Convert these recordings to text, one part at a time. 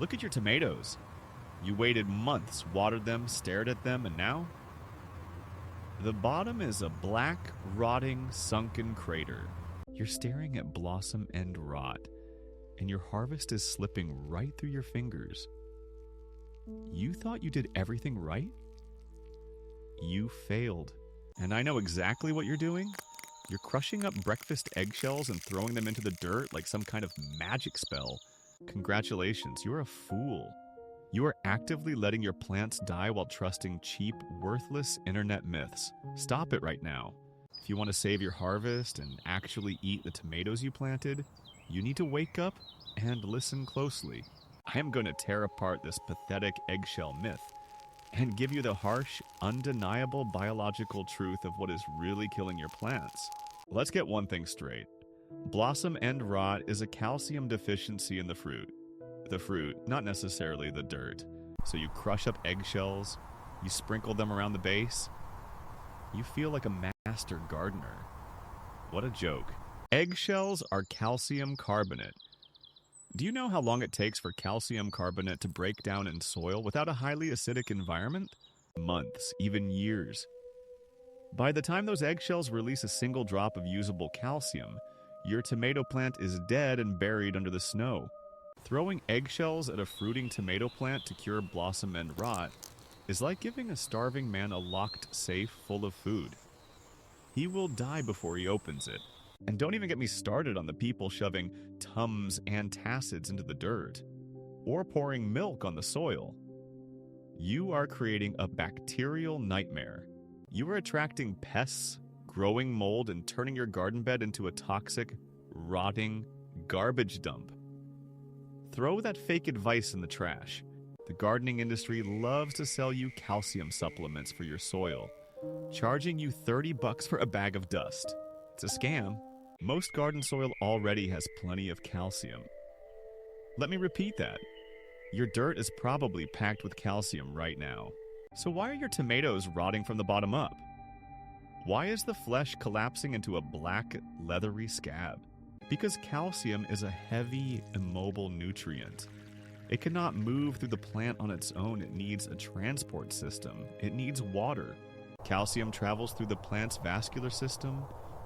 Look at your tomatoes. You waited months, watered them, stared at them, and now? The bottom is a black, rotting, sunken crater. You're staring at blossom end rot, and your harvest is slipping right through your fingers. You thought you did everything right? You failed. And I know exactly what you're doing. You're crushing up breakfast eggshells and throwing them into the dirt like some kind of magic spell. Congratulations, you're a fool. You are actively letting your plants die while trusting cheap, worthless internet myths. Stop it right now. If you want to save your harvest and actually eat the tomatoes you planted, you need to wake up and listen closely. I am going to tear apart this pathetic eggshell myth and give you the harsh, undeniable biological truth of what is really killing your plants. Let's get one thing straight. Blossom end rot is a calcium deficiency in the fruit. The fruit, not necessarily the dirt. So you crush up eggshells, you sprinkle them around the base. You feel like a master gardener. What a joke. Eggshells are calcium carbonate. Do you know how long it takes for calcium carbonate to break down in soil without a highly acidic environment? Months, even years. By the time those eggshells release a single drop of usable calcium, your tomato plant is dead and buried under the snow. Throwing eggshells at a fruiting tomato plant to cure blossom end rot is like giving a starving man a locked safe full of food. He will die before he opens it. And don't even get me started on the people shoving Tums antacids into the dirt or pouring milk on the soil. You are creating a bacterial nightmare. You are attracting pests, growing mold, and turning your garden bed into a toxic, rotting garbage dump. Throw that fake advice in the trash. The gardening industry loves to sell you calcium supplements for your soil, charging you $30 for a bag of dust. It's a scam. Most garden soil already has plenty of calcium. Let me repeat that. Your dirt is probably packed with calcium right now. So why are your tomatoes rotting from the bottom up? Why is the flesh collapsing into a black, leathery scab? Because calcium is a heavy, immobile nutrient. It cannot move through the plant on its own. It needs a transport system. It needs water. Calcium travels through the plant's vascular system,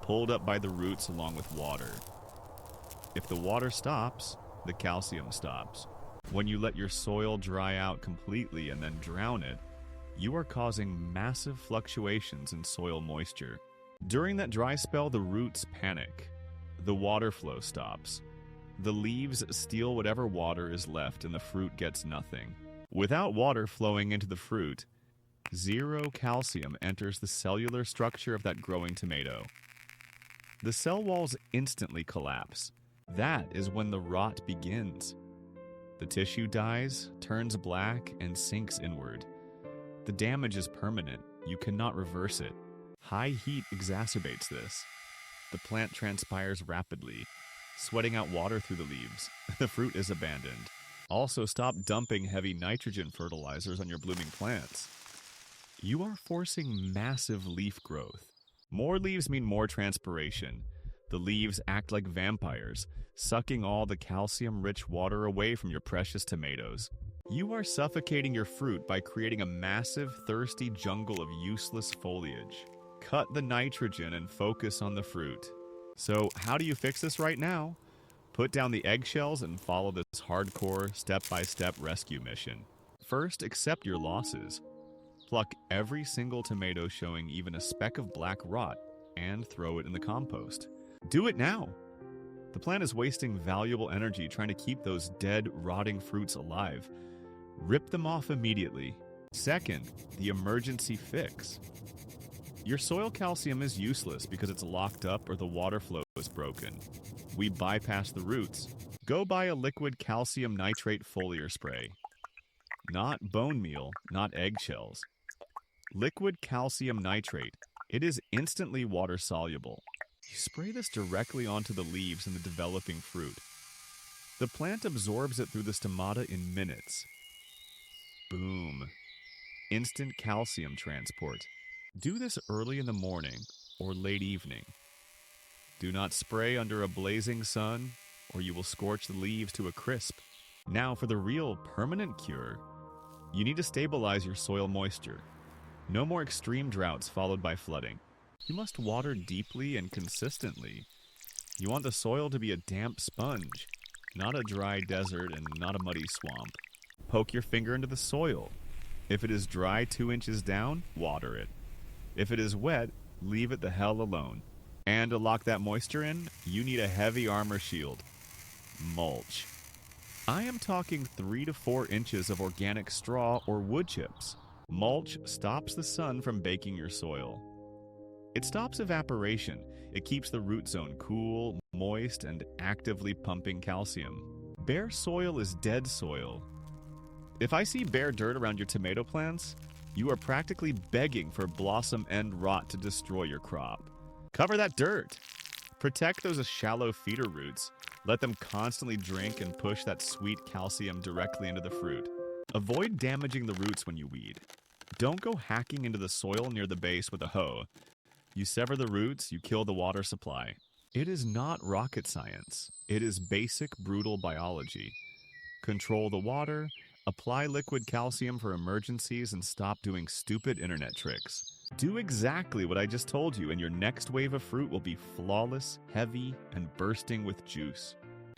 pulled up by the roots along with water. If the water stops, the calcium stops. When you let your soil dry out completely and then drown it, you are causing massive fluctuations in soil moisture. During that dry spell, the roots panic. The water flow stops. The leaves steal whatever water is left and the fruit gets nothing. Without water flowing into the fruit, zero calcium enters the cellular structure of that growing tomato. The cell walls instantly collapse. That is when the rot begins. The tissue dies, turns black, and sinks inward. The damage is permanent. You cannot reverse it. High heat exacerbates this. The plant transpires rapidly, sweating out water through the leaves. The fruit is abandoned. Also, stop dumping heavy nitrogen fertilizers on your blooming plants. You are forcing massive leaf growth. More leaves mean more transpiration. The leaves act like vampires, sucking all the calcium-rich water away from your precious tomatoes. You are suffocating your fruit by creating a massive, thirsty jungle of useless foliage. Cut the nitrogen and focus on the fruit. So, how do you fix this right now? Put down the eggshells and follow this hardcore, step-by-step rescue mission. First, accept your losses. Pluck every single tomato showing even a speck of black rot and throw it in the compost. Do it now! The plant is wasting valuable energy trying to keep those dead, rotting fruits alive. Rip them off immediately. Second, the emergency fix. Your soil calcium is useless because it's locked up or the water flow is broken. We bypass the roots. Go buy a liquid calcium nitrate foliar spray. Not bone meal, not eggshells. Liquid calcium nitrate. It is instantly water soluble. You spray this directly onto the leaves and the developing fruit. The plant absorbs it through the stomata in minutes. Boom. Instant calcium transport. Do this early in the morning or late evening. Do not spray under a blazing sun or you will scorch the leaves to a crisp. Now, for the real permanent cure, you need to stabilize your soil moisture. No more extreme droughts followed by flooding. You must water deeply and consistently. You want the soil to be a damp sponge, not a dry desert and not a muddy swamp. Poke your finger into the soil. If it is dry 2 inches down, water it. If it is wet, leave it the hell alone. And to lock that moisture in, you need a heavy armor shield. Mulch. I am talking 3 to 4 inches of organic straw or wood chips. Mulch stops the sun from baking your soil. It stops evaporation. It keeps the root zone cool, moist, and actively pumping calcium. Bare soil is dead soil. If I see bare dirt around your tomato plants, you are practically begging for blossom end rot to destroy your crop. Cover that dirt. Protect those shallow feeder roots. Let them constantly drink and push that sweet calcium directly into the fruit. Avoid damaging the roots when you weed. Don't go hacking into the soil near the base with a hoe. You sever the roots, you kill the water supply. It is not rocket science. It is basic, brutal biology. Control the water, apply liquid calcium for emergencies, and stop doing stupid internet tricks. Do exactly what I just told you, and your next wave of fruit will be flawless, heavy, and bursting with juice.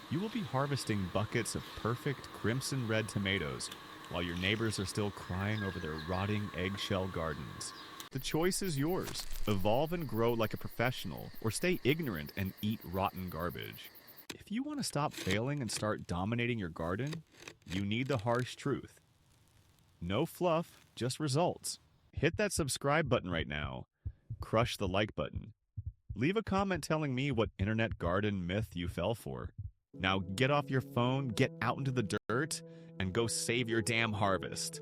You will be harvesting buckets of perfect crimson red tomatoes while your neighbors are still crying over their rotting eggshell gardens. The choice is yours. Evolve and grow like a professional, or stay ignorant and eat rotten garbage. If you want to stop failing and start dominating your garden, you need the harsh truth. No fluff, just results. Hit that subscribe button right now. Crush the like button. Leave a comment telling me what internet garden myth you fell for. Now get off your phone, get out into the dirt, and go save your damn harvest.